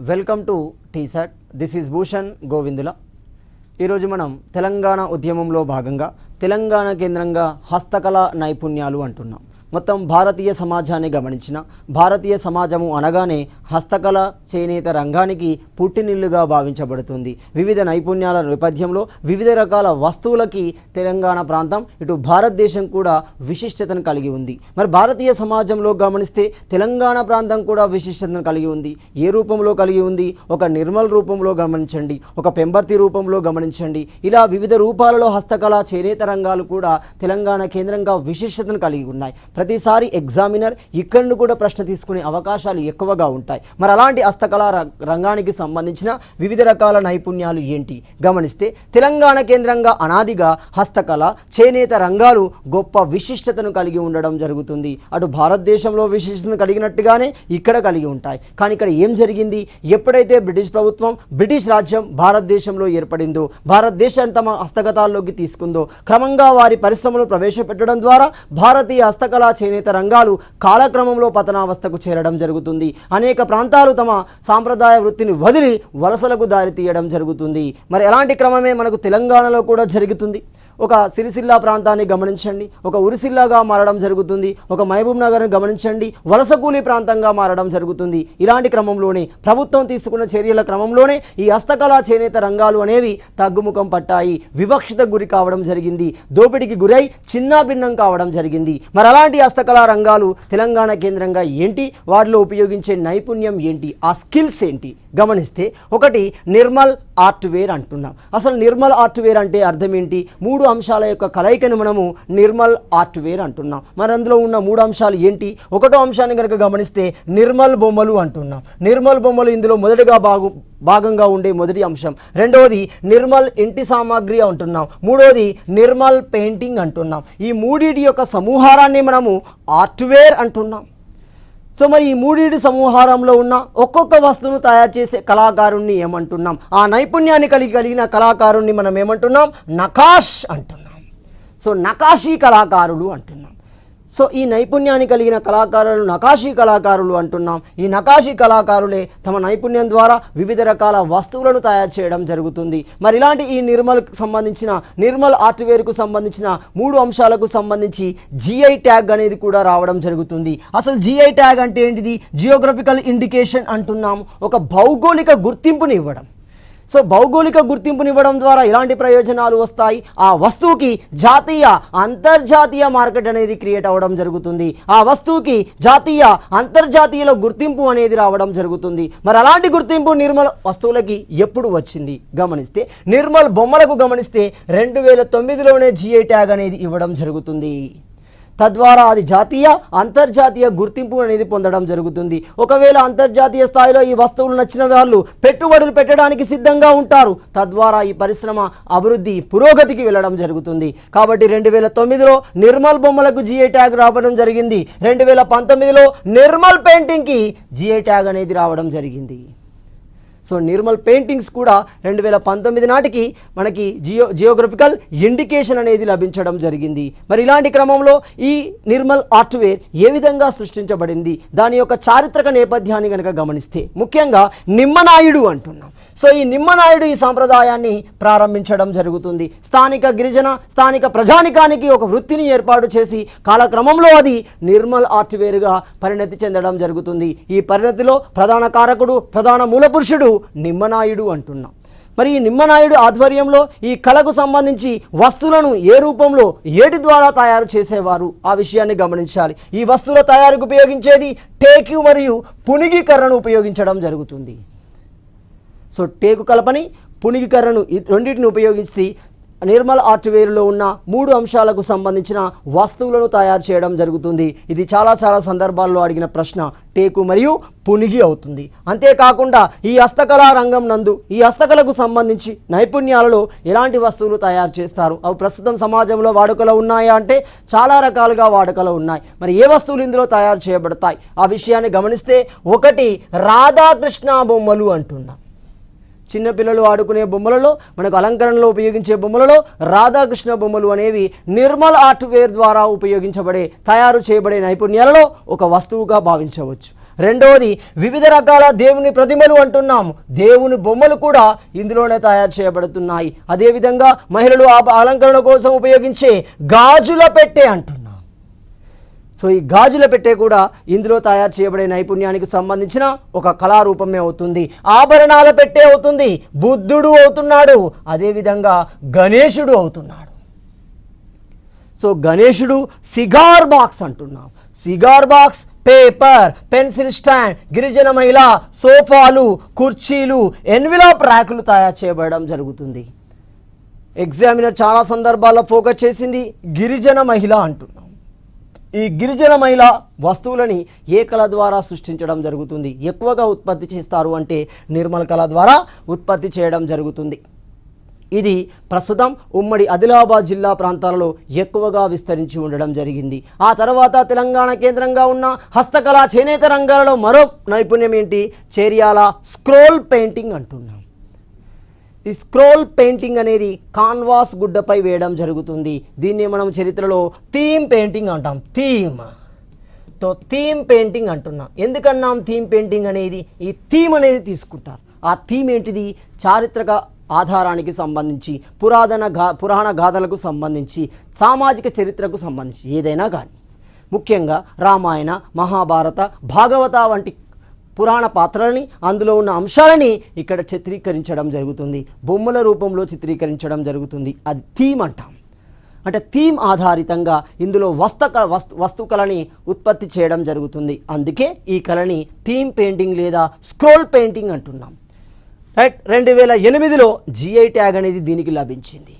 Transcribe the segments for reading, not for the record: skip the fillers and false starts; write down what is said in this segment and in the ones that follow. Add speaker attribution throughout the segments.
Speaker 1: Welcome to T-SAT. This is Bhushan Govindula. ఈరోజు మనం తెలంగాణ ఉద్యమంలో భాగంగా తెలంగాణ కేంద్రంగా హస్తకళ నైపుణ్యాలు అంటున్నాం. మొత్తం భారతీయ సమాజాన్ని గమనించిన భారతీయ సమాజము అనగానే హస్తకళ చేనేత రంగానికి పుట్టినిల్లుగా భావించబడుతుంది. వివిధ నైపుణ్యాల నేపథ్యంలో వివిధ రకాల వస్తువులకి తెలంగాణ ప్రాంతం ఇటు భారతదేశం కూడా విశిష్టతను కలిగి ఉంది. మరి భారతీయ సమాజంలో గమనిస్తే తెలంగాణ ప్రాంతం కూడా విశిష్టతను కలిగి ఉంది. ఏ రూపంలో కలిగి ఉంది? ఒక నిర్మల్ రూపంలో గమనించండి, ఒక పెంబర్తి రూపంలో గమనించండి. ఇలా వివిధ రూపాలలో హస్తకళ చేనేత రంగాలు కూడా తెలంగాణ కేంద్రంగా విశిష్టతను కలిగి ఉన్నాయి. ప్రతిసారి ఎగ్జామినర్ ఇక్కడ కూడా ప్రశ్న తీసుకునే అవకాశాలు ఎక్కువగా ఉంటాయి. మరి అలాంటి హస్తకళా రంగానికి సంబంధించిన వివిధ రకాల నైపుణ్యాలు ఏంటి గమనిస్తే, తెలంగాణ కేంద్రంగా అనాదిగా హస్తకళ చేనేత రంగాలు గొప్ప విశిష్టతను కలిగి ఉండడం జరుగుతుంది. అటు భారతదేశంలో విశిష్టతను కలిగినట్టుగానే ఇక్కడ కలిగి ఉంటాయి. కానీ ఇక్కడ ఏం జరిగింది? ఎప్పుడైతే బ్రిటిష్ ప్రభుత్వం, బ్రిటిష్ రాజ్యం భారతదేశంలో ఏర్పడిందో, భారతదేశాన్ని తమ హస్తగతాల్లోకి తీసుకుందో, క్రమంగా వారి పరిశ్రమలు ప్రవేశపెట్టడం ద్వారా భారతీయ హస్తకళ చేనేత రంగాలు కాలక్రమంలో పతనావస్థకు చేరడం జరుగుతుంది. అనేక ప్రాంతాలు తమ సాంప్రదాయ వృత్తిని వదిలి వలసలకు దారితీయడం జరుగుతుంది. మరి ఎలాంటి క్రమమే మనకు తెలంగాణలో కూడా జరుగుతుంది. ఒక సిరిసిల్ల ప్రాంతాన్ని గమనించండి, ఒక ఉరిసిల్లాగా మారడం జరుగుతుంది. ఒక మహబూబ్ నగర్ని గమనించండి, వలస కూలీ ప్రాంతంగా మారడం జరుగుతుంది. ఇలాంటి క్రమంలోనే ప్రభుత్వం తీసుకున్న చర్యల క్రమంలోనే ఈ హస్తకళా చేనేత రంగాలు అనేవి తగ్గుముఖం పట్టాయి, వివక్షత గురి కావడం జరిగింది, దోపిడికి గురై చిన్నాభిన్నం కావడం జరిగింది. మరి అలాంటి హస్తకళా రంగాలు తెలంగాణ కేంద్రంగా ఏంటి? వాటిలో ఉపయోగించే నైపుణ్యం ఏంటి? ఆ స్కిల్స్ ఏంటి గమనిస్తే, ఒకటి నిర్మల్ ఆర్ట్ వేర్ అంటున్నాం. అసలు నిర్మల్ ఆర్ట్ వేర్ అంటే అర్థం ఏంటి? మూడు అంశాల యొక్క కలయికను మనము నిర్మల్ ఆర్ట్ వేర్ అంటున్నాం. మరి అందులో ఉన్న మూడు అంశాలు ఏంటి? ఒకటో అంశాన్ని కనుక గమనిస్తే నిర్మల్ బొమ్మలు అంటున్నాం. నిర్మల్ బొమ్మలు ఇందులో మొదటిగా భాగంగా ఉండే మొదటి అంశం. రెండవది నిర్మల్ ఇంటి సామాగ్రి అంటున్నాం. మూడవది నిర్మల్ పెయింటింగ్ అంటున్నాం. ఈ మూడిటి యొక్క సమూహారాన్ని మనము ఆర్ట్ వేర్ అంటున్నాం. సో మరి ఈ మూడిటి సమూహారంలో ఉన్న ఒక్కొక్క వస్తువును తయారు చేసే కళాకారుణ్ణి ఏమంటున్నాం? ఆ నైపుణ్యాన్ని కలిగిన కళాకారుణ్ణి మనం ఏమంటున్నాం? నకాష్ అంటున్నాం. సో నకాషీ కళాకారులు అంటున్నాం. సో ఈ నైపుణ్యాన్ని కలిగిన కళాకారులు నకాషీ కళాకారులు అంటున్నాం. ఈ నకాషీ కళాకారులే తమ నైపుణ్యం ద్వారా వివిధ రకాల వస్తువులను తయారు చేయడం జరుగుతుంది. మరి ఇలాంటి ఈ నిర్మల్కి సంబంధించిన నిర్మల్ ఆర్ట్వేర్కు సంబంధించిన మూడు అంశాలకు సంబంధించి జిఐ ట్యాగ్ అనేది కూడా రావడం జరుగుతుంది. అసలు జిఐ ట్యాగ్ అంటే ఏంటిది? జియోగ్రఫికల్ ఇండికేషన్ అంటున్నాం. ఒక భౌగోళిక గుర్తింపుని ఇవ్వడం. సో భౌగోళిక గుర్తింపునివ్వడం ద్వారా ఎలాంటి ప్రయోజనాలు వస్తాయి? ఆ వస్తువుకి జాతీయ అంతర్జాతీయ మార్కెట్ అనేది క్రియేట్ అవ్వడం జరుగుతుంది. ఆ వస్తువుకి జాతీయ అంతర్జాతీయలో గుర్తింపు అనేది రావడం జరుగుతుంది. మరి అలాంటి గుర్తింపు నిర్మల్ వస్తువులకి ఎప్పుడు వచ్చింది గమనిస్తే, నిర్మల్ బొమ్మలకు గమనిస్తే 2009లోనే జిఐ ట్యాగ్ అనేది ఇవ్వడం జరుగుతుంది. తద్వారా అది జాతీయ అంతర్జాతీయ గుర్తింపు అనేది పొందడం జరుగుతుంది. ఒకవేళ అంతర్జాతీయ స్థాయిలో ఈ వస్తువులు నచ్చిన వాళ్ళు పెట్టుబడులు పెట్టడానికి సిద్ధంగా ఉంటారు. తద్వారా ఈ పరిశ్రమ అభివృద్ధి పురోగతికి వెళ్ళడం జరుగుతుంది. కాబట్టి 2009లో నిర్మల్ బొమ్మలకు జిఐ ట్యాగ్ రావడం జరిగింది. 2019లో నిర్మల్ పెయింటింగ్కి జిఐ ట్యాగ్ అనేది రావడం జరిగింది. సో నిర్మల్ పెయింటింగ్స్ కూడా 2019 నాటికి మనకి జియోగ్రఫికల్ ఇండికేషన్ అనేది లభించడం జరిగింది. మరి ఇలాంటి క్రమంలో ఈ నిర్మల్ ఆర్ట్వేర్ ఏ విధంగా సృష్టించబడింది, దాని యొక్క చారిత్రక నేపథ్యాన్ని కనుక గమనిస్తే, ముఖ్యంగా నిమ్మనాయుడు అంటున్నాం. సో ఈ నిమ్మనాయుడు ఈ సాంప్రదాయాన్ని ప్రారంభించడం జరుగుతుంది. స్థానిక గిరిజన స్థానిక ప్రజానికానికి ఒక వృత్తిని ఏర్పాటు చేసి కాలక్రమంలో అది నిర్మల్ ఆర్ట్వేర్గా పరిణతి చెందడం జరుగుతుంది. ఈ పరిణతిలో ప్రధాన కారకుడు, ప్రధాన మూలపురుషుడు నిమ్మనాయుడు అంటున్నాం. మరి ఈ నిమ్మనాయుడు ఆధ్వర్యంలో ఈ కళకు సంబంధించి వస్తువులను ఏ రూపంలో ఏటి ద్వారా తయారు చేసేవారు ఆ విషయాన్ని గమనించాలి. ఈ వస్తువుల తయారీకి ఉపయోగించేది టేకు మరియు పునిగి కర్రను ఉపయోగించడం జరుగుతుంది. సో టేకు కలపని, పునిగి కర్రను ఈ రెండింటిని ఉపయోగించి నిర్మల్ ఆర్ట్వేర్లో ఉన్న మూడు అంశాలకు సంబంధించిన వస్తువులను తయారు చేయడం జరుగుతుంది. ఇది చాలా సందర్భాల్లో అడిగిన ప్రశ్న టేకు మరియు పునిగి అవుతుంది. అంతేకాకుండా ఈ హస్తకళా రంగం నందు ఈ హస్తకళకు సంబంధించి నైపుణ్యాలలో ఎలాంటి వస్తువులు తయారు చేస్తారు, అవి ప్రస్తుతం సమాజంలో వాడుకలో ఉన్నాయా అంటే చాలా రకాలుగా వాడుకలో ఉన్నాయి. మరి ఏ వస్తువులు ఇందులో తయారు చేయబడతాయి ఆ విషయాన్ని గమనిస్తే, ఒకటి రాధాకృష్ణ బొమ్మలు అంటున్నాం. చిన్నపిల్లలు ఆడుకునే బొమ్మలలో, మనకు అలంకరణలో ఉపయోగించే బొమ్మలలో రాధాకృష్ణ బొమ్మలు అనేవి నిర్మల్ ఆర్ట్ వేర్ ద్వారా ఉపయోగించబడే తయారు చేయబడే నైపుణ్యాలలో ఒక వస్తువుగా భావించవచ్చు. రెండవది వివిధ రకాల దేవుని ప్రతిమలు అంటున్నాము, దేవుని బొమ్మలు కూడా ఇందులోనే తయారు చేయబడుతున్నాయి. అదేవిధంగా మహిళలు అలంకరణ కోసం ఉపయోగించే గాజుల పెట్టె అంటున్నాం. సో ఈ గాజుల పెట్టె కూడా ఇందులో తయారు చేయబడే నైపుణ్యానికి సంబంధించిన ఒక కళారూపమే అవుతుంది. ఆభరణాల పెట్టె అవుతుంది, బుద్ధుడు అవుతున్నాడు, అదేవిధంగా గణేశుడు అవుతున్నాడు. సో గణేశుడు సిగార్ బాక్స్ అంటున్నాం. Cigar box, paper, pencil stand, గిరిజన మహిళ సోఫాలు, కుర్చీలు, ఎన్విలాప్ ర్యాకులు తయారు చేయబడడం జరుగుతుంది. ఎగ్జామినర్ చాలా సందర్భాల్లో ఫోకస్ చేసింది గిరిజన మహిళ అంటున్నాం. ఈ గిరిజన మహిళ వస్తువులని ఏ కళ ద్వారా సృష్టించడం జరుగుతుంది? ఎక్కువగా ఉత్పత్తి చేస్తారు అంటే నిర్మల కళ ద్వారా ఉత్పత్తి చేయడం జరుగుతుంది. ఇది ప్రస్తుతం ఉమ్మడి ఆదిలాబాద్ జిల్లా ప్రాంతాలలో ఎక్కువగా విస్తరించి ఉండడం జరిగింది. ఆ తర్వాత తెలంగాణ కేంద్రంగా ఉన్న హస్తకళ, చేనేత రంగాలలో మరో నైపుణ్యం ఏంటి? చేర్యాల స్క్రోల్ పెయింటింగ్ అంటున్నాం. ఈ స్క్రోల్ పెయింటింగ్ అనేది కాన్వాస్ గుడ్డపై వేయడం జరుగుతుంది. దీన్ని మనం చరిత్రలో థీమ్ పెయింటింగ్ అంటాం. థీమ్ పెయింటింగ్ అంటున్నాం. ఎందుకన్నాం థీమ్ పెయింటింగ్ అనేది? ఈ థీమ్ అనేది తీసుకుంటారు. ఆ థీమ్ ఏంటిది? చారిత్రక ఆధారానికి సంబంధించి, పురాణ గాథలకు సంబంధించి, సామాజిక చరిత్రకు సంబంధించి ఏదైనా కానీ, ముఖ్యంగా రామాయణ, మహాభారత, భాగవత వంటి పురాణ పాత్రలని, అందులో ఉన్న అంశాలని ఇక్కడ చిత్రీకరించడం జరుగుతుంది. బొమ్మల రూపంలో చిత్రీకరించడం జరుగుతుంది. అది థీమ్ అంటాం. అంటే థీమ్ ఆధారితంగా ఇందులో వస్తుకళని ఉత్పత్తి చేయడం జరుగుతుంది. అందుకే ఈ కళని థీమ్ పెయింటింగ్ లేదా స్క్రోల్ పెయింటింగ్ అంటున్నాం. రైట్. 2008లో GI ట్యాగ్ అనేది దీనికి లభించింది.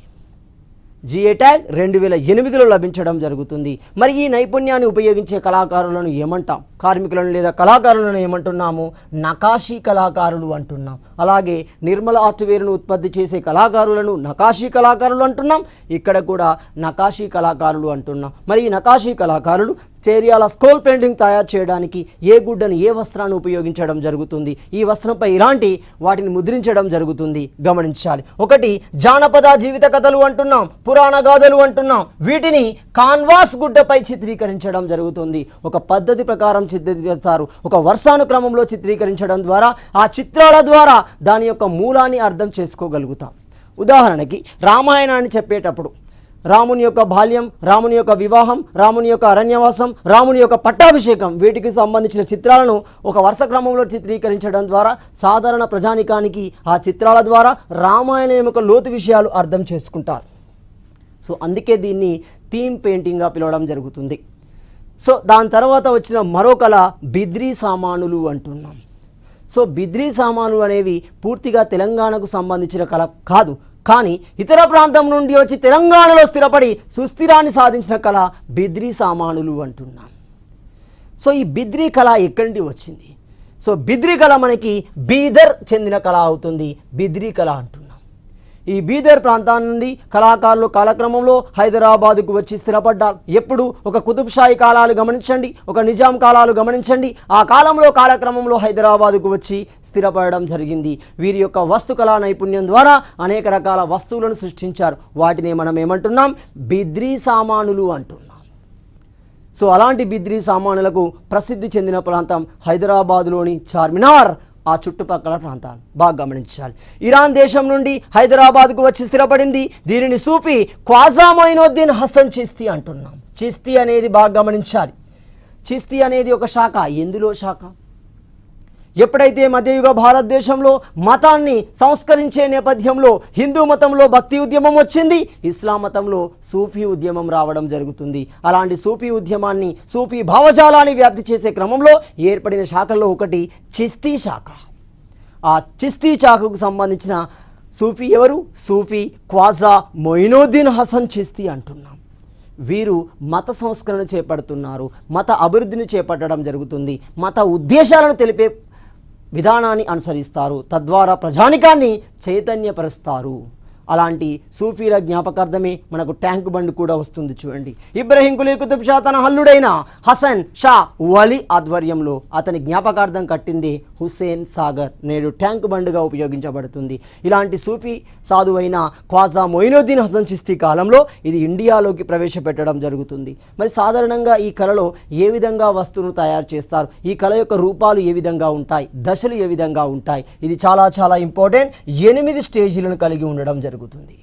Speaker 1: GI ట్యాగ్ 2008లో లభించడం జరుగుతుంది. మరి ఈ నైపుణ్యాన్ని ఉపయోగించే కళాకారులను ఏమంటాం? కార్మికులను లేదా కళాకారులను ఏమంటున్నాము? నకాషీ కళాకారులు అంటున్నాం. అలాగే నిర్మల ఆర్ట్వేర్ను ఉత్పత్తి చేసే కళాకారులను నకాషీ కళాకారులు అంటున్నాం. ఇక్కడ కూడా నకాషీ కళాకారులు అంటున్నాం. మరి ఈ నకాషీ కళాకారులు చేర్యాల స్క్రోల్ పెయింటింగ్ తయారు చేయడానికి ఏ గుడ్డను, ఏ వస్త్రాన్ని ఉపయోగించడం జరుగుతుంది? ఈ వస్త్రంపై ఇలాంటి వాటిని ముద్రించడం జరుగుతుంది, గమనించాలి. ఒకటి జానపద జీవిత కథలు అంటున్నాం, పురాణ గాథలు అంటున్నాం. వీటిని కాన్వాస్ గుడ్డపై చిత్రీకరించడం జరుగుతుంది. ఒక పద్ధతి ప్రకారం చిత్రీకరిస్తారు. ఒక వర్షానుక్రమంలో చిత్రీకరించడం ద్వారా ఆ చిత్రాల ద్వారా దాని యొక్క మూలాన్ని అర్థం చేసుకోగలుగుతాం. ఉదాహరణకి రామాయణాన్ని చెప్పేటప్పుడు రాముని యొక్క బాల్యం, రాముని యొక్క వివాహం, రాముని యొక్క అరణ్యవాసం, రాముని యొక్క పట్టాభిషేకం, వీటికి సంబంధించిన చిత్రాలను ఒక వరుస క్రమంలో చిత్రీకరించడం ద్వారా సాధారణ ప్రజానికానికి ఆ చిత్రాల ద్వారా రామాయణం యొక్క లోతు విషయాలు అర్థం చేసుకుంటారు. సో అందుకే దీన్ని థీమ్ పెయింటింగ్గా పిలవడం జరుగుతుంది. సో దాని తర్వాత వచ్చిన మరో కళ బిద్రీ సామానులు అంటున్నాం. సో బిద్రీ సామానులు అనేవి పూర్తిగా తెలంగాణకు సంబంధించిన కళ కాదు, కానీ ఇతర ప్రాంతం నుండి వచ్చి తెలంగాణలో స్థిరపడి సుస్థిరాన్ని సాధించిన కళ బిద్రీ సామానులు అంటున్నాం. సో ఈ బిద్రీ కళ ఎక్కడి నుండి వచ్చింది? సో బిద్రీ కళ మనకి బీదర్ చెందిన కళ అవుతుంది. బిద్రీ కళ అంటున్నాం. ఈ బీదర్ ప్రాంతాన్ని నుండి కళాకారులు కాలక్రమంలో హైదరాబాదుకు వచ్చి స్థిరపడ్డారు. ఎప్పుడు? ఒక కుతుబ్షాహీ కాలాలు గమనించండి, ఒక నిజాం కాలాలు గమనించండి. ఆ కాలంలో కాలక్రమంలో హైదరాబాదుకు వచ్చి స్థిరపడడం జరిగింది. వీరి యొక్క వస్తుకళా నైపుణ్యం ద్వారా అనేక రకాల వస్తువులను సృష్టించారు. వాటిని మనం ఏమంటున్నాం? బిద్రీ సామానులు అంటున్నాం. సో అలాంటి బిద్రీ సామానులకు ప్రసిద్ధి చెందిన ప్రాంతం హైదరాబాదులోని చార్మినార్, ఆ చుట్టుపక్కల ప్రాంతాలు బాగా గమనించాలి. ఇరాన్ దేశం నుండి హైదరాబాద్కు వచ్చి స్థిరపడింది. దీనిని సూఫీ ఖ్వాజా మొయినుద్దీన్ హసన్ చిస్తీ అంటున్నాం. చిస్తీ అనేది బాగా గమనించాలి. చిస్తీ అనేది ఒక శాఖ. ఎందులో శాఖ? ఎప్పుడైతే మధ్యయుగ భారతదేశంలో మతాన్ని సంస్కరించే నేపథ్యంలో హిందూ మతంలో భక్తి ఉద్యమం వచ్చింది, ఇస్లాం మతంలో సూఫీ ఉద్యమం రావడం జరుగుతుంది. అలాంటి సూఫీ ఉద్యమాన్ని, సూఫీ భావజాలాన్ని వ్యాప్తి చేసే క్రమంలో ఏర్పడిన శాఖల్లో ఒకటి చిస్తీ శాఖ. ఆ చిస్తీ శాఖకు సంబంధించిన సూఫీ ఎవరు? సూఫీ ఖ్వాజా మొయినుద్దీన్ హసన్ చిస్తీ అంటున్నాం. వీరు మత సంస్కరణ చేపడుతున్నారు, మత అభివృద్ధిని చేపట్టడం జరుగుతుంది, మత ఉద్దేశాలను తెలిపే విధానాన్ని అనుసరిస్తారు, తద్వారా ప్రజానికాన్ని చైతన్యపరుస్తారు. అలాంటి సూఫీల జ్ఞాపకార్థమే మనకు ట్యాంక్ బండ్ కూడా వస్తుంది చూడండి. ఇబ్రహీం కులీ కుతుబ్ షా తన హల్లుడైన హసన్ షా వలి ఆధ్వర్యంలో అతని జ్ఞాపకార్థం కట్టింది హుస్సేన్ సాగర్, నేడు ట్యాంక్ బండ్గా ఉపయోగించబడుతుంది. ఇలాంటి సూఫీ సాధువైన ఖ్వాజా మొయినుద్దీన్ హసన్ చిస్తీ కాలంలో ఇది ఇండియాలోకి ప్రవేశపెట్టడం జరుగుతుంది. మరి సాధారణంగా ఈ కళలో ఏ విధంగా వస్తువును తయారు చేస్తారు, ఈ కళ యొక్క రూపాలు ఏ విధంగా ఉంటాయి, దశలు ఏ విధంగా ఉంటాయి, ఇది చాలా చాలా ఇంపార్టెంట్. 8 స్టేజీలను కలిగి ఉండడం జరుగుతుంది.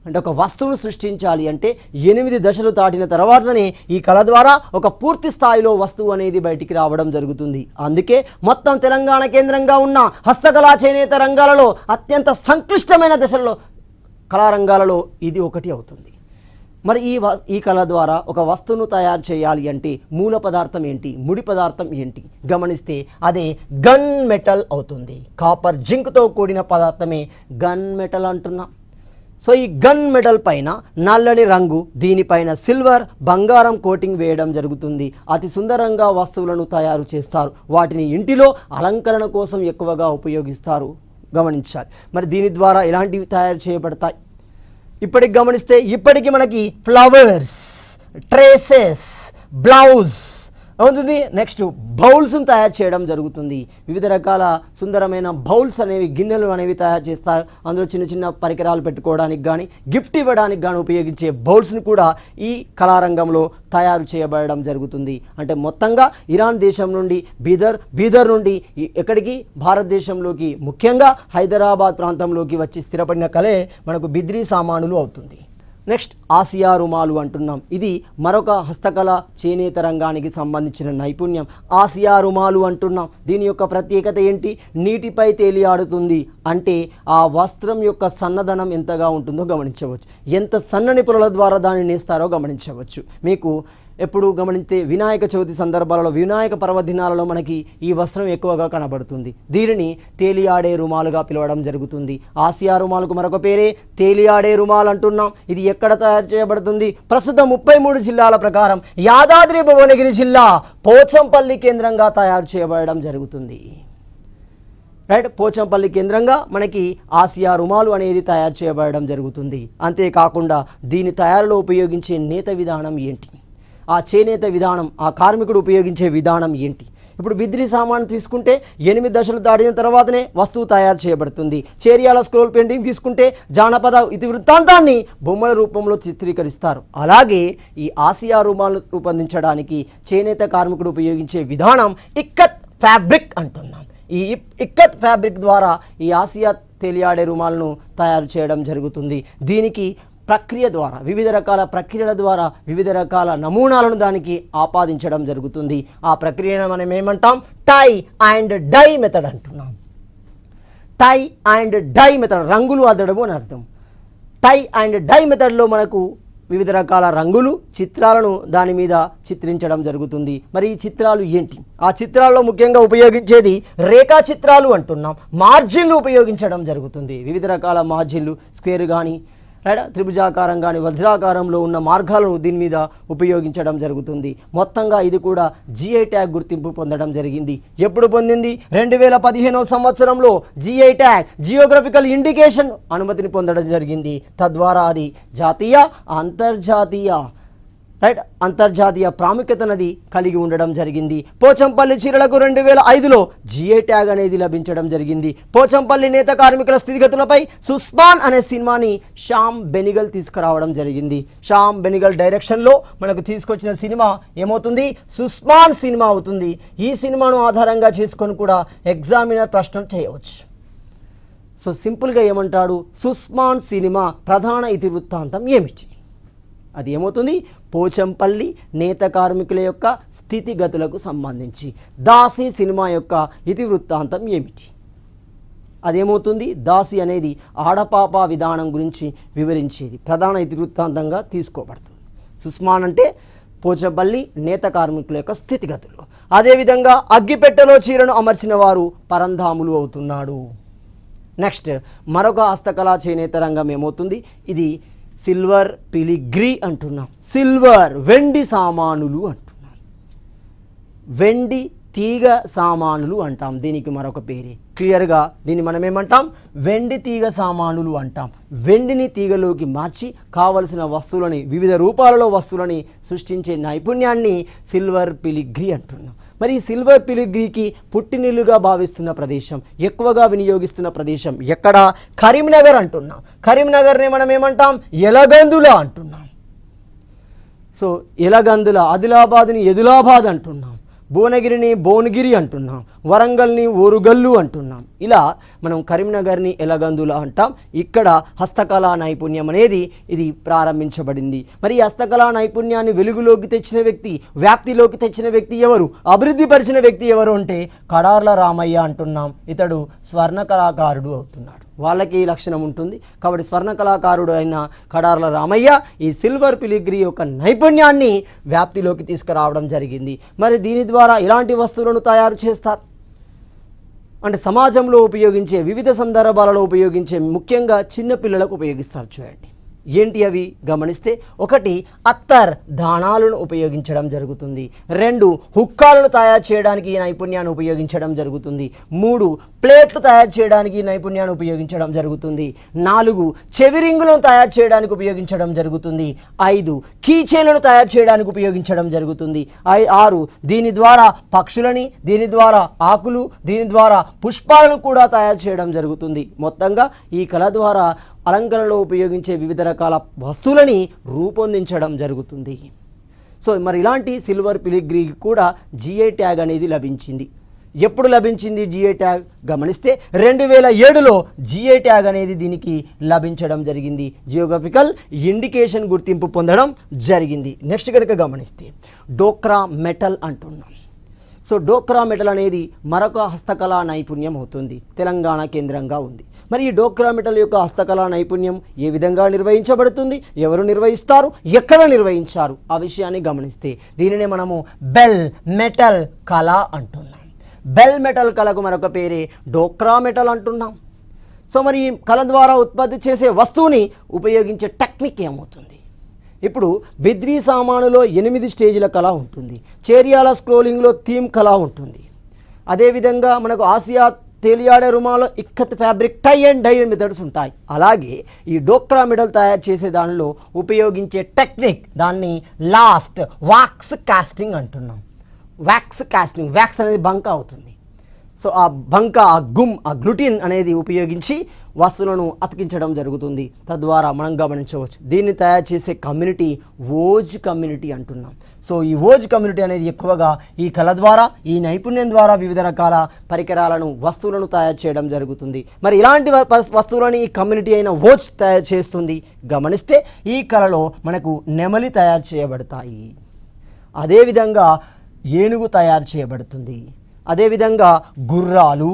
Speaker 1: అంటే ఒక వస్తువును సృష్టించాలి అంటే 8 దశలు దాటిన తర్వాతనే ఈ కళ ద్వారా ఒక పూర్తి స్థాయిలో వస్తువు అనేది బయటికి రావడం జరుగుతుంది. అందుకే మొత్తం తెలంగాణ కేంద్రంగా ఉన్న హస్తకళా చేనేత రంగాలలో అత్యంత సంక్లిష్టమైన దశల్లో కళారంగాలలో ఇది ఒకటి అవుతుంది. మరి ఈ కళ ద్వారా ఒక వస్తువును తయారు చేయాలి అంటే మూల పదార్థం ఏంటి, ముడి పదార్థం ఏంటి గమనిస్తే అదే గన్ మెటల్ అవుతుంది. కాపర్ జింక్తో కూడిన పదార్థమే గన్ మెటల్ అంటున్నాం. సో ఈ గన్ మెటల్ పైన నల్లని రంగు, దీనిపైన సిల్వర్ బంగారం కోటింగ్ వేయడం జరుగుతుంది. అతి సుందరంగా వస్తువులను తయారు చేస్తారు. వాటిని ఇంటిలో అలంకరణ కోసం ఎక్కువగా ఉపయోగిస్తారు, గమనించాలి. మరి దీని ద్వారా ఎలాంటివి తయారు చేయబడతాయి ఇప్పటికి గమనిస్తే, ఇప్పటికి మనకి ఫ్లవర్స్, ట్రేసెస్, బ్లౌజ్ అవుతుంది. నెక్స్ట్ బౌల్స్ను తయారు చేయడం జరుగుతుంది. వివిధ రకాల సుందరమైన బౌల్స్ అనేవి, గిన్నెలు అనేవి తయారు చేస్తారు. అందులో చిన్న చిన్న పరికరాలు పెట్టుకోవడానికి కానీ గిఫ్ట్ ఇవ్వడానికి కానీ ఉపయోగించే బౌల్స్ని కూడా ఈ కళారంగంలో తయారు చేయబడడం జరుగుతుంది. అంటే మొత్తంగా ఇరాన్ దేశం నుండి బీదర్ నుండి ఎక్కడికి భారతదేశంలోకి, ముఖ్యంగా హైదరాబాద్ ప్రాంతంలోకి వచ్చి స్థిరపడిన కళే మనకు బిద్రీ సామానులు అవుతుంది. నెక్స్ట్ ఆసియా రుమాలు అంటున్నాం. ఇది మరొక హస్తకళ చేనేత రంగానికి సంబంధించిన నైపుణ్యం. ఆసియా రుమాలు అంటున్నాం. దీని యొక్క ప్రత్యేకత ఏంటి, నీటిపై తేలియాడుతుంది. అంటే ఆ వస్త్రం యొక్క సన్నదనం ఎంతగా ఉంటుందో గమనించవచ్చు, ఎంత సన్నని పొరల ద్వారా దాన్ని నేస్తారో గమనించవచ్చు. మీకు ఎప్పుడు గమనిస్తే వినాయక చవితి సందర్భాలలో, వినాయక పర్వదినాలలో మనకి ఈ వస్త్రం ఎక్కువగా కనబడుతుంది. దీనిని తేలియాడే రుమాలుగా పిలవడం జరుగుతుంది. ఆసియా రుమాలకు మరొక పేరే తేలియాడే రుమాలు అంటున్నాం. ఇది ఎక్కడ తయారు చేయబడుతుంది, ప్రస్తుతం 33 జిల్లాల ప్రకారం యాదాద్రి భువనగిరి జిల్లా పోచంపల్లి కేంద్రంగా తయారు చేయబడడం జరుగుతుంది. రైట్, పోచంపల్లి కేంద్రంగా మనకి ఆసియా రుమాలు అనేది తయారు చేయబడడం జరుగుతుంది. అంతేకాకుండా దీని తయారులో ఉపయోగించే నేత విధానం ఏంటి, ఆ చేనేత విధానం, ఆ కార్మికుడు ఉపయోగించే విధానం ఏంటి. ఇప్పుడు బిద్రీ సామాను తీసుకుంటే 8 దశలు దాటిన తర్వాతనే వస్తువు తయారు చేయబడుతుంది. చేరియాల స్క్రోల్ పెయింటింగ్ తీసుకుంటే జానపద ఇతివృత్తాంతాన్ని బొమ్మల రూపంలో చిత్రీకరిస్తారు. అలాగే ఈ ఆసియా రుమాలు రూపొందించడానికి చేనేత కార్మికుడు ఉపయోగించే విధానం ఇక్కత్ ఫ్యాబ్రిక్ అంటున్నాం. ఈ ఇక్కత్ ఫ్యాబ్రిక్ ద్వారా ఈ ఆసియా తేలియాడే రుమాలను తయారు చేయడం జరుగుతుంది. దీనికి ప్రక్రియ ద్వారా, వివిధ రకాల ప్రక్రియల ద్వారా వివిధ రకాల నమూనాలను దానికి ఆపాదించడం జరుగుతుంది. ఆ ప్రక్రియను మనం ఏమంటాం, టై అండ్ డై మెథడ్ అంటున్నాం. టై అండ్ డై మెథడ్, రంగులు అద్దడము అని అర్థం. టై అండ్ డై మెథడ్లో మనకు వివిధ రకాల రంగులు, చిత్రాలను దాని మీద చిత్రించడం జరుగుతుంది. మరి ఈ చిత్రాలు ఏంటి, ఆ చిత్రాల్లో ముఖ్యంగా ఉపయోగించేది రేఖా చిత్రాలు అంటున్నాం. మార్జిన్లు ఉపయోగించడం జరుగుతుంది. వివిధ రకాల మార్జిన్లు, స్క్వేర్ కానీ త్రిభుజాకారం కానీ వజ్రాకారంలో ఉన్న మార్గాలను దీని మీద ఉపయోగించడం జరుగుతుంది. మొత్తంగా ఇది కూడా GI ట్యాగ్ గుర్తింపు పొందడం జరిగింది. ఎప్పుడు పొందింది, 2015వ సంవత్సరంలో GI ట్యాగ్, జియోగ్రఫికల్ ఇండికేషన్ అనుమతిని పొందడం జరిగింది. తద్వారా అది జాతీయ, అంతర్జాతీయ ప్రాముఖ్యతనది కలిగి ఉండడం జరిగింది. పోచంపల్లి చీరలకు 2005లో GI ట్యాగ్ అనేది లభించడం జరిగింది. పోచంపల్లి నేత కార్మికుల స్థితిగతులపై సుస్మాన్ అనే సినిమాని శ్యామ్ బెనిగల్ తీసుకురావడం జరిగింది. శ్యామ్ బెనిగల్ డైరెక్షన్లో మనకు తీసుకొచ్చిన సినిమా ఏమవుతుంది, సుస్మాన్ సినిమా అవుతుంది. ఈ సినిమాను ఆధారంగా చేసుకొని కూడా ఎగ్జామినర్ ప్రశ్నలు చేయవచ్చు. సో సింపుల్గా ఏమంటాడు, సుస్మాన్ సినిమా ప్రధాన ఇతివృత్తాంతం ఏమిటి, అది ఏమవుతుంది, పోచంపల్లి నేత కార్మికుల యొక్క స్థితిగతులకు సంబంధించి. దాసి సినిమా యొక్క ఇతివృత్తాంతం ఏమిటి, అదేమవుతుంది, దాసి అనేది ఆడపాప విధానం గురించి వివరించేది ప్రధాన ఇతివృత్తాంతంగా తీసుకోబడుతుంది. సుస్మాన్ అంటే పోచంపల్లి నేత కార్మికుల యొక్క స్థితిగతులు. అదేవిధంగా అగ్గిపెట్టెలో చీరను అమర్చిన వారు పరంధాములు అవుతున్నాడు. నెక్స్ట్ మరొక హస్తకళా చేనేత రంగం ఏమవుతుంది, ఇది సిల్వర్ పిలిగ్రీ అంటున్నాం. సిల్వర్ వెండి సామానులు అంటున్నాం. వెండి తీగ సామానులు అంటాం. దీనికి మరొక పేరే క్లియర్గా దీన్ని మనం ఏమంటాం, వెండి తీగ సామానులు అంటాం. వెండిని తీగలోకి మార్చి కావలసిన వస్తువులని, వివిధ రూపాలలో వస్తువులని సృష్టించే నైపుణ్యాన్ని సిల్వర్ ఫిలిగ్రీ అంటున్నాం. మరి ఈ సిల్వర్ ఫిలిగ్రీకి పుట్టినిల్లుగా భావిస్తున్న ప్రదేశం, ఎక్కువగా వినియోగిస్తున్న ప్రదేశం ఎక్కడ? కరీంనగర్ అంటున్నాం. కరీంనగర్ని మనం ఏమంటాం, ఎలగందుల అంటున్నాం. సో ఎలగందుల, ఆదిలాబాద్ని ఎదులాబాద్ అంటున్నాం, భువనగిరిని భువనగిరి అంటున్నాం, వరంగల్ని ఓరుగల్లు అంటున్నాం. ఇలా మనం కరీంనగర్ని ఎలగందుల అంటాం. ఇక్కడ హస్తకళా నైపుణ్యం అనేది ఇది ప్రారంభించబడింది. మరి ఈ హస్తకళా నైపుణ్యాన్ని వెలుగులోకి తెచ్చిన వ్యక్తి, వ్యాప్తిలోకి తెచ్చిన వ్యక్తి ఎవరు, అభివృద్ధి పరిచిన వ్యక్తి ఎవరు అంటే కడార్ల రామయ్య అంటున్నాం. ఇతడు స్వర్ణ కళాకారుడు అవుతున్నాడు. వాళ్ళకి ఈ లక్షణం ఉంటుంది కాబట్టి స్వర్ణ కళాకారుడు అయిన కడార్ల రామయ్య ఈ సిల్వర్ ఫిలిగ్రీ యొక్క నైపుణ్యాన్ని వ్యాప్తిలోకి తీసుకురావడం జరిగింది. మరి దీని ద్వారా ఇలాంటి వస్తువులను తయారు చేస్తారు అంటే సమాజంలో ఉపయోగించే, వివిధ సందర్భాలలో ఉపయోగించే, ముఖ్యంగా చిన్నపిల్లలకు ఉపయోగిస్తారు. చూడండి ఏంటి అవి గమనిస్తే, ఒకటి అత్తర్, దాణాలను ఉపయోగించడం జరుగుతుంది. 2 హుక్కాలను తయారు చేయడానికి ఈ నైపుణ్యాన్ని ఉపయోగించడం జరుగుతుంది. 3 ప్లేట్లు తయారు చేయడానికి ఈ నైపుణ్యాన్ని ఉపయోగించడం జరుగుతుంది. 4 చెవిరింగులను తయారు చేయడానికి ఉపయోగించడం జరుగుతుంది. 5 కీచైన్లను తయారు చేయడానికి ఉపయోగించడం జరుగుతుంది. 6 దీని ద్వారా పక్షులని, దీని ద్వారా ఆకులు, దీని ద్వారా పుష్పాలను కూడా తయారు చేయడం జరుగుతుంది. మొత్తంగా ఈ కళ ద్వారా అలంకరణలో ఉపయోగించే వివిధ రకాల వస్తువులని రూపొందించడం జరుగుతుంది. సో మరి ఇలాంటి సిల్వర్ ఫిలిగ్రీకి కూడా జిఐ ట్యాగ్ అనేది లభించింది. ఎప్పుడు లభించింది జిఐ ట్యాగ్ గమనిస్తే 2007లో జిఐ ట్యాగ్ అనేది దీనికి లభించడం జరిగింది. జియోగ్రఫికల్ ఇండికేషన్ గుర్తింపు పొందడం జరిగింది. నెక్స్ట్ కనుక గమనిస్తే డోక్రా మెటల్ అంటున్నాం. సో డోక్రా మెటల్ అనేది మరొక హస్తకళా నైపుణ్యం అవుతుంది, తెలంగాణ కేంద్రంగా ఉంది. మరి ఈ డోక్రా మెటల్ యొక్క హస్తకళా నైపుణ్యం ఏ విధంగా నిర్వహించబడుతుంది, ఎవరు నిర్వహిస్తారు, ఎక్కడ నిర్వహించారు ఆ విషయాన్ని గమనిస్తే దీనినే మనము బెల్ మెటల్ కళ అంటున్నాం. బెల్ మెటల్ కళకు మరొక పేరే డోక్రా మెటల్ అంటున్నాం. సో మరి ఈ కళ ద్వారా ఉత్పత్తి చేసే వస్తువుని ఉపయోగించే టెక్నిక్ ఏమవుతుంది? ఇప్పుడు బిద్రీ సామానులో 8 స్టేజ్ల కళ ఉంటుంది. చేరియాల స్క్రోలింగ్లో థీమ్ కళ ఉంటుంది. అదేవిధంగా మనకు ఆసియా తేలియాడే రుమాలో ikat fabric tie and dye methods ఉంటాయి. అలాగే ఈ డోక్రా మెటల్ తయారు చేసే దానిలో ఉపయోగించే టెక్నిక్ దాన్ని లాస్ట్ వాక్స్ కాస్టింగ్ అంటున్నాం. వ్యాక్స్ కాస్టింగ్, వ్యాక్స్ అనేది బంక అవుతుంది. సో ఆ బంక, ఆ గుమ్, ఆ గ్లూటిన్ అనేది ఉపయోగించి వస్తువులను అతికించడం జరుగుతుంది. తద్వారా మనం గమనించవచ్చు దీన్ని తయారు చేసే కమ్యూనిటీ ఓజ్ కమ్యూనిటీ అంటున్నాం. సో ఈ ఓజ్ కమ్యూనిటీ అనేది ఎక్కువగా ఈ కళ ద్వారా, ఈ నైపుణ్యం ద్వారా వివిధ రకాల పరికరాలను, వస్తువులను తయారు చేయడం జరుగుతుంది. మరి ఇలాంటి వస్తువులని ఈ కమ్యూనిటీ అయిన ఓజ్ తయారు చేస్తుంది. గమనిస్తే ఈ కళలో మనకు నెమలి తయారు చేయబడతాయి, అదేవిధంగా ఏనుగు తయారు చేయబడుతుంది, అదేవిధంగా గుర్రాలు,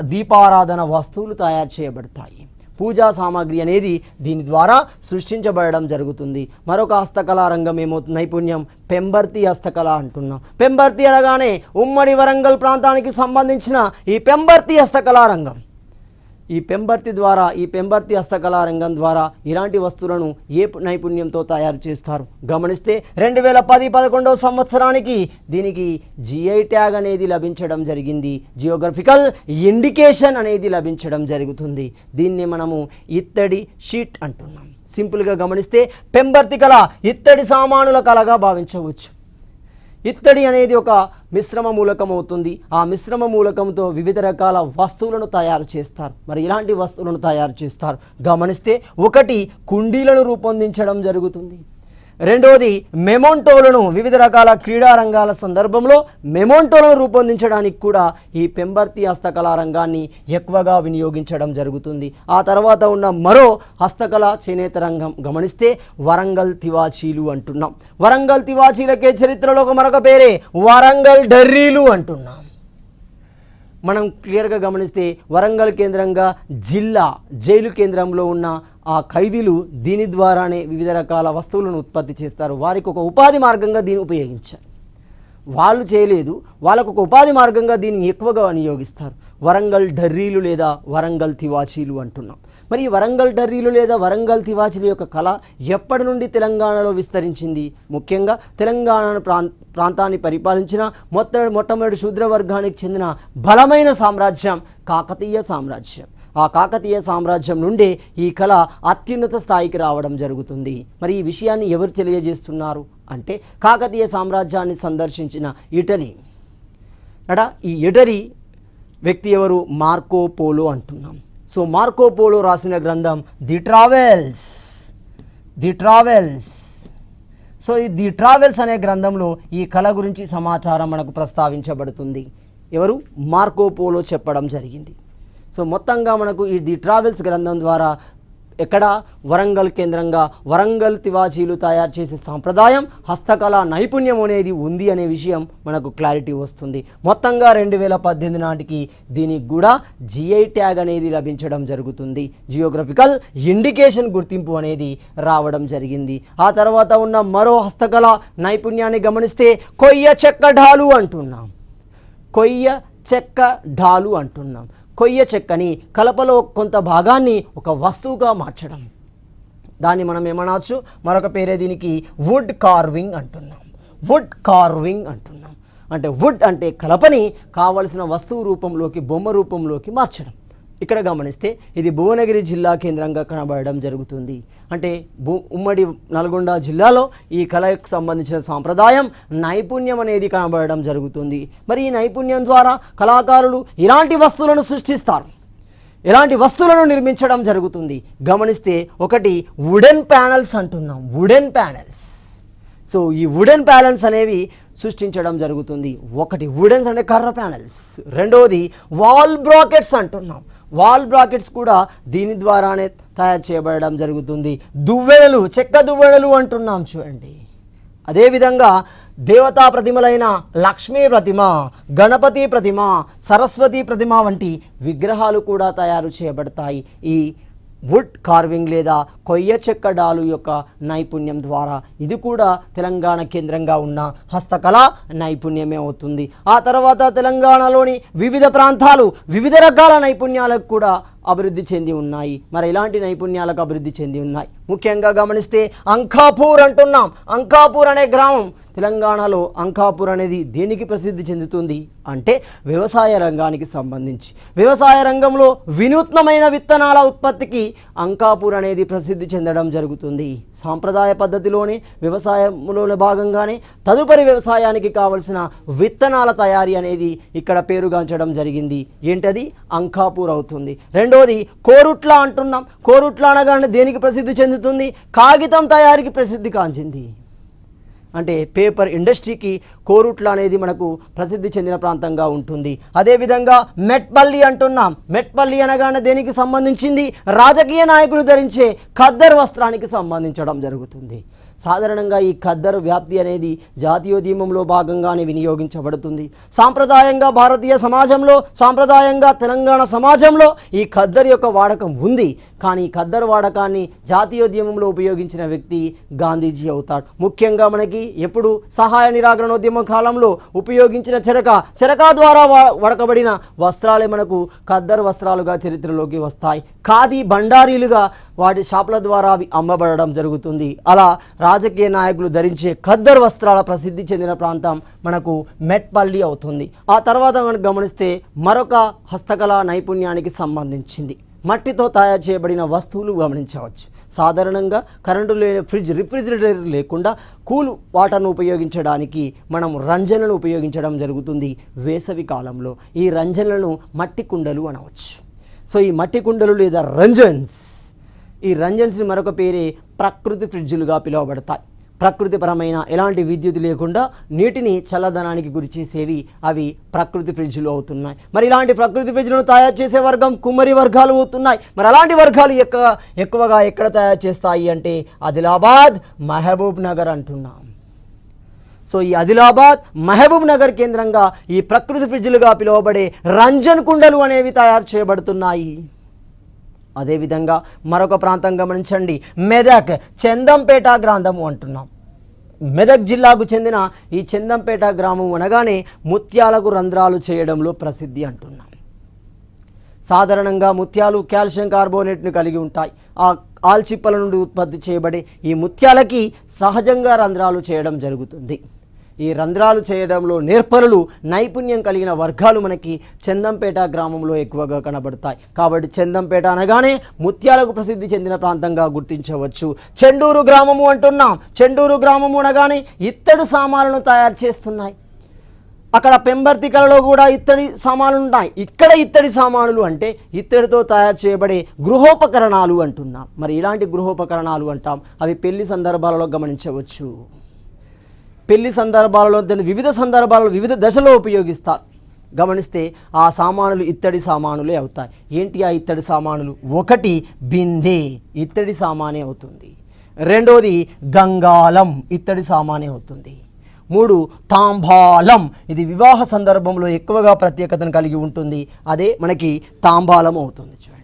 Speaker 1: దీపారాధన వస్తువులు తయారు చేయబడతాయి. పూజా సామాగ్రి అనేది దీని ద్వారా సృష్టించబడడం జరుగుతుంది. మరొక హస్తకళా రంగం ఏమవుతుంది, నైపుణ్యం పెంబర్తి హస్తకళ అంటున్నాం. పెంబర్తి అనగానే ఉమ్మడి వరంగల్ ప్రాంతానికి సంబంధించిన ఈ పెంబర్తి హస్తకళా రంగం. ఈ పెంబర్తి ద్వారా, ఈ పెంబర్తి హస్తకళా రంగం ద్వారా ఇలాంటి వస్తువులను ఏ నైపుణ్యంతో తయారు చేస్తారు గమనిస్తే 2010-11 సంవత్సరానికి దీనికి జిఐ ట్యాగ్ అనేది లభించడం జరిగింది. జియోగ్రఫికల్ ఇండికేషన్ అనేది లభించడం జరుగుతుంది. దీన్ని మనము ఇత్తడి షీట్ అంటున్నాం. సింపుల్గా గమనిస్తే పెంబర్తి కళ ఇత్తడి సామానుల కళగా భావించవచ్చు. ఇత్తడి అనేది ఒక మిశ్రమ మూలకం అవుతుంది. ఆ మిశ్రమ మూలకంతో వివిధ రకాల వస్తువులను తయారు చేస్తారు. మరి ఇలాంటి వస్తువులను తయారు చేస్తారు గమనిస్తే, ఒకటి కుండీలను రూపొందించడం జరుగుతుంది. రెండోది మెమోంటోలను, వివిధ రకాల క్రీడా రంగాల సందర్భంలో మెమోంటోలను రూపొందించడానికి కూడా ఈ పెంబర్తి హస్తకళా రంగాన్ని ఎక్కువగా వినియోగించడం జరుగుతుంది. ఆ తర్వాత ఉన్న మరో హస్తకళ చేనేత రంగం గమనిస్తే వరంగల్ తివాచీలు అంటున్నాం. వరంగల్ తివాచీలకే చరిత్రలో మరొక పేరే వరంగల్ డర్రీలు అంటున్నాం. మనం క్లియర్గా గమనిస్తే వరంగల్ కేంద్రంగా జైలు కేంద్రంలో ఉన్న ఆ ఖైదీలు దీని ద్వారానే వివిధ రకాల వస్తువులను ఉత్పత్తి చేస్తారు. వారికి ఒక ఉపాధి మార్గంగా దీన్ని ఉపయోగించారు. వాళ్ళు చేయలేదు, వాళ్ళకు ఒక ఉపాధి మార్గంగా దీన్ని ఎక్కువగా వినియోగిస్తారు. వరంగల్ ఢర్రీలు లేదా వరంగల్ తివాచీలు అంటున్నాం. మరి ఈ వరంగల్ ఢర్రీలు లేదా వరంగల్ తివాచీల యొక్క కళ ఎప్పటి నుండి తెలంగాణలో విస్తరించింది? ముఖ్యంగా తెలంగాణ ప్రాంతాన్ని పరిపాలించిన మొట్టమొదటి శూద్ర వర్గానికి చెందిన బలమైన సామ్రాజ్యం కాకతీయ సామ్రాజ్యం. ఆ కాకతీయ సామ్రాజ్యం నుండే ఈ కళ అత్యున్నత స్థాయికి రావడం జరుగుతుంది. మరి ఈ విషయాన్ని ఎవరు తెలియజేస్తున్నారు అంటే కాకతీయ సామ్రాజ్యాన్ని సందర్శించిన ఇటలీ ఈ ఇటలీ వ్యక్తి ఎవరు? మార్కో పోలో అంటున్నాం. సో మార్కో పోలో రాసిన గ్రంథం ది ట్రావెల్స్. సో ఈ ది ట్రావెల్స్ అనే గ్రంథంలో ఈ కళ గురించి సమాచారం మనకు ప్రస్తావించబడుతుంది. ఎవరు? మార్కో పోలో చెప్పడం జరిగింది. సో మొత్తంగా మనకు ఈ ది ట్రావెల్స్ గ్రంథం ద్వారా ఎక్కడ వరంగల్ కేంద్రంగా వరంగల్ తివాచీలు తయారు చేసే సాంప్రదాయం, హస్తకళ నైపుణ్యం అనేది ఉంది అనే విషయం మనకు క్లారిటీ వస్తుంది. మొత్తంగా 2018 నాటికి దీనికి కూడా జిఐ ట్యాగ్ అనేది లభించడం జరుగుతుంది. జియోగ్రఫికల్ ఇండికేషన్ గుర్తింపు అనేది రావడం జరిగింది. ఆ తర్వాత ఉన్న మరో హస్తకళ నైపుణ్యాన్ని గమనిస్తే కొయ్య చెక్క ఢాలు అంటున్నాం. కొయ్య చెక్కని కలపలో కొంత భాగాన్ని ఒక వస్తువుగా మార్చడం, దాన్ని మనం ఏమనవచ్చు, మరొక పేరే దీనికి వుడ్ కార్వింగ్ అంటున్నాం. అంటే వుడ్ అంటే కలపని కావలసిన వస్తువు రూపంలోకి, బొమ్మ రూపంలోకి మార్చడం. ఇక్కడ గమనిస్తే ఇది భువనగిరి జిల్లా కేంద్రంగా కనబడడం జరుగుతుంది. అంటే ఉమ్మడి నల్గొండ జిల్లాలో ఈ కళకు సంబంధించిన సాంప్రదాయం, నైపుణ్యం అనేది కనబడడం జరుగుతుంది. మరి ఈ నైపుణ్యం ద్వారా కళాకారులు ఇలాంటి వస్తువులను సృష్టిస్తారు, ఎలాంటి వస్తువులను నిర్మించడం జరుగుతుంది. గమనిస్తే ఒకటి వుడెన్ ప్యానల్స్ అంటున్నాం. సో ఈ వుడెన్ ప్యానల్స్ అనేవి సృష్టించడం జరుగుతుంది. ఒకటి వుడెన్స్ అంటే కర్ర ప్యానల్స్, రెండోది వాల్ బ్రాకెట్స్ అంటున్నాం. వాల్ బ్రాకెట్స్ కూడా దీని ద్వారానే తయారు చేయబడడం జరుగుతుంది. దువ్వెనలు, చెక్క దువ్వెనలు అంటున్నాం చూడండి. అదేవిధంగా దేవతా ప్రతిమలైన లక్ష్మీ ప్రతిమ, గణపతి ప్రతిమ, సరస్వతి ప్రతిమ వంటి విగ్రహాలు కూడా తయారు చేయబడతాయి ఈ వుడ్ కార్వింగ్ లేదా కొయ్య చెక్క డాలు యొక్క నైపుణ్యం ద్వారా. ఇది కూడా తెలంగాణ కేంద్రంగా ఉన్న హస్తకళ నైపుణ్యమే అవుతుంది. ఆ తర్వాత తెలంగాణలోని వివిధ ప్రాంతాలు వివిధ రకాల నైపుణ్యాలకు కూడా అభివృద్ధి చెంది ఉన్నాయి. మరి ఇలాంటి నైపుణ్యాలకు అభివృద్ధి చెంది ఉన్నాయి. ముఖ్యంగా గమనిస్తే అంకాపూర్ అంటున్నాం. అంకాపూర్ అనే గ్రామం తెలంగాణలో. అంకాపూర్ అనేది దేనికి ప్రసిద్ధి చెందుతుంది అంటే వ్యవసాయ రంగానికి సంబంధించి. వ్యవసాయ రంగంలో వినూత్నమైన విత్తనాల ఉత్పత్తికి అంకాపూర్ అనేది ప్రసిద్ధి చెందడం జరుగుతుంది. సాంప్రదాయ పద్ధతిలోనే వ్యవసాయంలోని భాగంగానే తదుపరి వ్యవసాయానికి కావలసిన విత్తనాల తయారీ అనేది ఇక్కడ పేరుగాంచడం జరిగింది. ఏంటది? అంకాపూర్ అవుతుంది. రెండోది కోరుట్ల అంటున్నాం. కోరుట్ల అనగానే దేనికి ప్రసిద్ధి చెందుతుంది? కాగితం తయారీకి ప్రసిద్ధి కాంచింది. అంటే పేపర్ ఇండస్ట్రీకి కోరుట్ల అనేది మనకు ప్రసిద్ధి చెందిన ప్రాంతంగా ఉంటుంది. అదేవిధంగా మెట్పల్లి అంటున్నాం. మెట్పల్లి అనగానే దేనికి సంబంధించింది? రాజకీయ నాయకులు ధరించే ఖద్దర్ వస్త్రానికి సంబంధించడం జరుగుతుంది. సాధారణంగా ఈ ఖద్దరు వ్యాప్తి అనేది జాతీయోద్యమంలో భాగంగానే వినియోగించబడుతుంది. సాంప్రదాయంగా భారతీయ సమాజంలో, సాంప్రదాయంగా తెలంగాణ సమాజంలో ఈ ఖద్దరు యొక్క వాడకం ఉంది. కానీ ఖద్దరు వాడకాన్ని జాతీయోద్యమంలో ఉపయోగించిన వ్యక్తి గాంధీజీ అవుతాడు. ముఖ్యంగా మనకి ఎప్పుడు సహాయ నిరాకరణోద్యమ కాలంలో ఉపయోగించిన చెరక ద్వారా వడకబడిన వస్త్రాలే మనకు ఖద్దరు వస్త్రాలుగా చరిత్రలోకి వస్తాయి. ఖాదీ బండారీలుగా వాటి షాపుల ద్వారా అవి అమ్మబడడం జరుగుతుంది. అలా రాజకీయ నాయకులు ధరించే ఖద్దరు వస్త్రాల ప్రసిద్ధి చెందిన ప్రాంతం మనకు మెట్పల్లి అవుతుంది. ఆ తర్వాత మనం గమనిస్తే మరొక హస్తకళా నైపుణ్యానికి సంబంధించింది మట్టితో తయారు చేయబడిన వస్తువులు గమనించవచ్చు. సాధారణంగా కరెంటు లేని రిఫ్రిజిరేటర్ లేకుండా కూల్ వాటర్ను ఉపయోగించడానికి మనం రంజనలను ఉపయోగించడం జరుగుతుంది వేసవి కాలంలో. ఈ రంజనలను మట్టి కుండలు అనవచ్చు. సో ఈ మట్టి కుండలు లేదా ఈ రంజన్స్ని మరొక పేరే ప్రకృతి ఫ్రిడ్జులుగా పిలువబడతాయి. ప్రకృతిపరమైన ఎలాంటి విద్యుత్ లేకుండా నీటిని చల్లదనానికి గురి చేసేవి అవి ప్రకృతి ఫ్రిడ్జ్లు అవుతున్నాయి. మరి ఇలాంటి ప్రకృతి ఫ్రిడ్జ్లను తయారు చేసే వర్గం కుమ్మరి వర్గాలు అవుతున్నాయి. మరి అలాంటి వర్గాలు ఎక్కువగా ఎక్కడ తయారు చేస్తాయి అంటే ఆదిలాబాద్, మహబూబ్ నగర్ అంటున్నాం. సో ఈ ఆదిలాబాద్, మహబూబ్ నగర్ కేంద్రంగా ఈ ప్రకృతి ఫ్రిడ్జ్లుగా పిలువబడే రంజన్ కుండలు అనేవి తయారు చేయబడుతున్నాయి. అదేవిధంగా మరొక ప్రాంతం గమనించండి, మెదక్ చందంపేట గ్రామము అంటున్నాం. మెదక్ జిల్లాకు చెందిన ఈ చందంపేట గ్రామం అనగానే ముత్యాలకు రంధ్రాలు చేయడంలో ప్రసిద్ధి అంటున్నాం. సాధారణంగా ముత్యాలు కాల్షియం కార్బోనేట్ను కలిగి ఉంటాయి. ఆ ఆల్చిప్పల నుండి ఉత్పత్తి చేయబడే ఈ ముత్యాలకి సహజంగా రంధ్రాలు చేయడం జరుగుతుంది. ఈ రంధ్రాలు చేయడంలో నేర్పరులు నైపుణ్యం కలిగిన వర్గాలు మనకి చందంపేట గ్రామంలో ఎక్కువగా కనబడతాయి. కాబట్టి చందంపేట అనగానే ముత్యాలకు ప్రసిద్ధి చెందిన ప్రాంతంగా గుర్తించవచ్చు. చెండూరు గ్రామము అంటున్నాం. చెండూరు గ్రామము అనగానే ఇత్తడి సామాన్లను తయారు చేస్తున్నాయి. అక్కడ పెంబర్తికలలో కూడా ఇత్తడి సామాన్లు ఉన్నాయి. ఇక్కడ ఇత్తడి సామానులు అంటే ఇత్తడితో తయారు చేయబడే గృహోపకరణాలు అంటున్నాం. మరి ఇలాంటి గృహోపకరణాలు అంటాం. అవి పెళ్లి సందర్భాలలో గమనించవచ్చు. పెళ్లి సందర్భాలలో వివిధ సందర్భాలలో వివిధ దశలో ఉపయోగిస్తారు. గమనిస్తే ఆ సామానులు ఇత్తడి సామానులే అవుతాయి. ఏంటి ఆ ఇత్తడి సామానులు? ఒకటి బిందె, ఇత్తడి సామానే అవుతుంది. రెండోది గంగాలం, ఇత్తడి సామానే అవుతుంది. మూడు తాంబాలం, ఇది వివాహ సందర్భంలో ఎక్కువగా ప్రత్యేకతను కలిగి ఉంటుంది. అదే మనకి తాంబాలం అవుతుంది. చూడండి.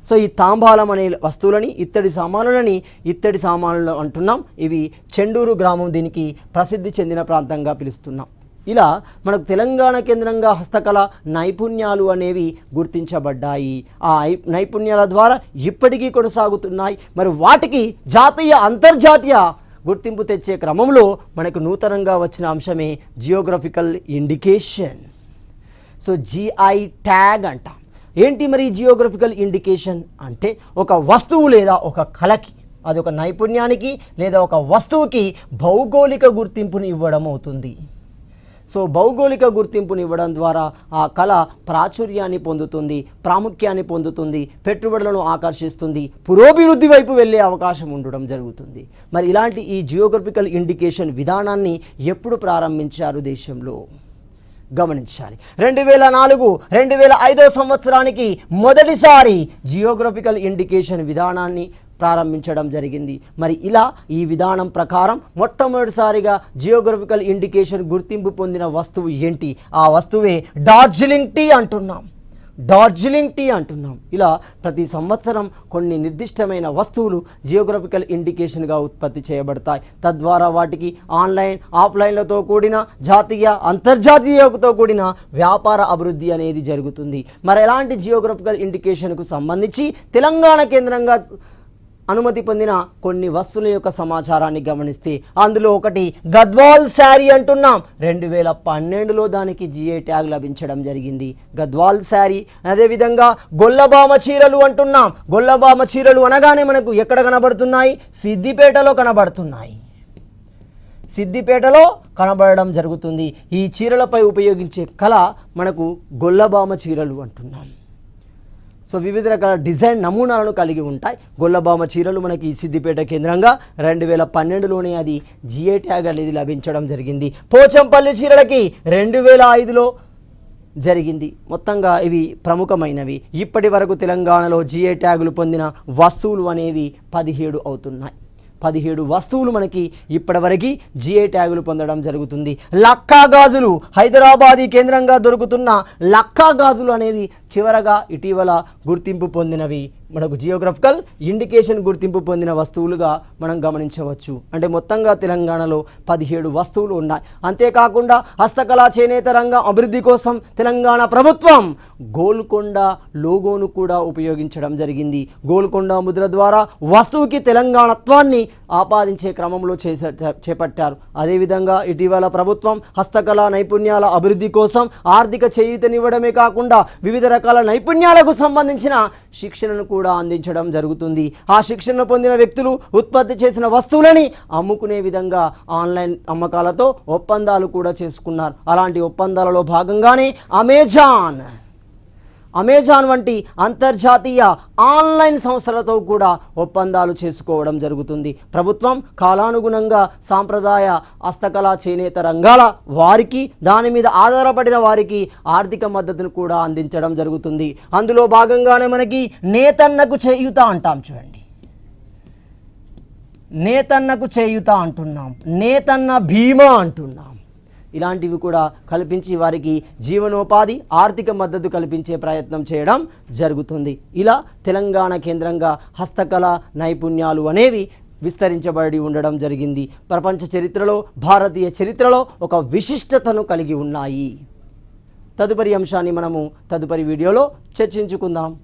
Speaker 1: సో ఈ తాంబాలం అనే వస్తువులని ఇత్తడి సామానులు అంటున్నాం. ఇవి చెండూరు గ్రామం దీనికి ప్రసిద్ధి చెందిన ప్రాంతంగా పిలుస్తున్నాం. ఇలా మనకు తెలంగాణ కేంద్రంగా హస్తకళ నైపుణ్యాలు అనేవి గుర్తించబడ్డాయి. ఆ నైపుణ్యాల ద్వారా ఇప్పటికీ కొనసాగుతున్నాయి. మరి వాటికి జాతీయ అంతర్జాతీయ గుర్తింపు తెచ్చే క్రమంలో మనకు నూతనంగా వచ్చిన అంశమే geographical indication. So GI tag అంటాం. ఏంటి మరి జియోగ్రఫికల్ ఇండికేషన్ అంటే ఒక వస్తువు లేదా ఒక కళకి, అది ఒక నైపుణ్యానికి లేదా ఒక వస్తువుకి భౌగోళిక గుర్తింపుని ఇవ్వడం అవుతుంది. సో భౌగోళిక గుర్తింపుని ఇవ్వడం ద్వారా ఆ కళ ప్రాచుర్యాన్ని పొందుతుంది, ప్రాముఖ్యాన్ని పొందుతుంది, పెట్టుబడులను ఆకర్షిస్తుంది, పురోభివృద్ధి వైపు వెళ్ళే అవకాశం ఉండడం జరుగుతుంది. మరి ఇలాంటి ఈ జియోగ్రఫికల్ ఇండికేషన్ విధానాన్ని ఎప్పుడు ప్రారంభించారు దేశంలో? గమనించాలి. 2004-2005 సంవత్సరానికి మొదటిసారి జియోగ్రఫికల్ ఇండికేషన్ విధానాన్ని ప్రారంభించడం జరిగింది. మరి ఇలా ఈ విధానం ప్రకారం మొట్టమొదటిసారిగా జియోగ్రఫికల్ ఇండికేషన్ గుర్తింపు పొందిన వస్తువు ఏంటి? ఆ వస్తువే డార్జిలింగ్ టీ అంటున్నాం. ఇలా ప్రతి సంవత్సరం కొన్ని నిర్దిష్టమైన వస్తువులు జియోగ్రఫికల్ ఇండికేషన్గా ఉత్పత్తి చేయబడతాయి. తద్వారా వాటికి ఆన్లైన్ ఆఫ్లైన్లతో కూడిన జాతీయ అంతర్జాతీయతో కూడిన వ్యాపార అభివృద్ధి అనేది జరుగుతుంది. మరి ఎలాంటి జియోగ్రఫికల్ ఇండికేషన్కు సంబంధించి తెలంగాణ కేంద్రంగా అనుమతి పొందిన కొన్ని వస్తువుల యొక్క సమాచారాన్ని గమనిస్తే అందులో ఒకటి గద్వాల్ శారీ అంటున్నాం. 2012లో దానికి జిఐ ట్యాగ్ లభించడం జరిగింది. గద్వాల్ శారీ. అదేవిధంగా గొల్లబామ చీరలు అంటున్నాం. గొల్లబామ చీరలు అనగానే మనకు ఎక్కడ కనబడుతున్నాయి? సిద్దిపేటలో కనబడడం జరుగుతుంది. ఈ చీరలపై ఉపయోగించే కళ మనకు గొల్లబామ చీరలు అంటున్నాం. సో వివిధ రకాల డిజైన్ నమూనాలను కలిగి ఉంటాయి. గొల్లబామ చీరలు మనకి సిద్దిపేట కేంద్రంగా 2012లోనే అది జిఐ ట్యాగ్ అనేది లభించడం జరిగింది. పోచంపల్లి చీరలకి 2005లో జరిగింది. మొత్తంగా ఇవి ప్రముఖమైనవి. ఇప్పటి వరకు తెలంగాణలో జిఐ ట్యాగులు పొందిన వస్తువులు అనేవి 17 అవుతున్నాయి. 17 వస్తువులు మనకి ఇప్పటివరకు జిఐ ట్యాగులు పొందడం జరుగుతుంది. లక్కా గాజులు, హైదరాబాదీ కేంద్రంగా దొరుకుతున్న లక్కా గాజులు అనేవి చివరగా ఇటీవల గుర్తింపు పొందినవి. మనకు జియోగ్రఫికల్ ఇండికేషన్ గుర్తింపు పొందిన వస్తువులుగా మనం గమనించవచ్చు. అంటే మొత్తంగా తెలంగాణలో 17 వస్తువులు ఉన్నాయి. అంతేకాకుండా హస్తకళా చేనేత రంగం అభివృద్ధి కోసం తెలంగాణ ప్రభుత్వం గోల్కొండ లోగోను కూడా ఉపయోగించడం జరిగింది. గోల్కొండ ముద్ర ద్వారా వస్తువుకి తెలంగాణత్వాన్ని ఆపాదించే క్రమంలో చేపట్టారు. అదేవిధంగా ఇటీవల ప్రభుత్వం హస్తకళా నైపుణ్యాల అభివృద్ధి కోసం ఆర్థిక చేయూతనివ్వడమే కాకుండా వివిధ రకాల నైపుణ్యాలకు సంబంధించిన శిక్షణను కూడా అందించడం జరుగుతుంది. ఆ శిక్షణ పొందిన వ్యక్తులు ఉత్పత్తి చేసిన వస్తువులని అమ్ముకునే విధంగా ఆన్లైన్ అమ్మకాలతో ఒప్పందాలు కూడా చేసుకున్నారు. అలాంటి ఒప్పందాలలో భాగంగానే అమెజాన్ వంటి అంతర్జాతీయ ఆన్లైన్ సంస్థలతో కూడా ఒప్పందాలు చేసుకోవడం జరుగుతుంది. ప్రభుత్వం కాలానుగుణంగా సాంప్రదాయ హస్తకళా చేనేత రంగాల వారికి, దాని మీద ఆధారపడిన వారికి ఆర్థిక మద్దతును కూడా అందించడం జరుగుతుంది. అందులో భాగంగానే మనకి నేతన్నకు చేయూత అంటాం. చూడండి, నేతన్నకు చేయూత అంటున్నాం, నేతన్న బీమా అంటున్నాం. ఇలాంటివి కూడా కల్పించి వారికి జీవనోపాధి, ఆర్థిక మద్దతు కల్పించే ప్రయత్నం చేయడం జరుగుతుంది. ఇలా తెలంగాణ కేంద్రంగా హస్తకళ నైపుణ్యాలు అనేవి విస్తరించబడి ఉండడం జరిగింది. ప్రపంచ చరిత్రలో, భారతీయ చరిత్రలో ఒక విశిష్టతను కలిగి ఉన్నాయి. తదుపరి అంశాన్ని మనము తదుపరి వీడియోలో చర్చించుకుందాం.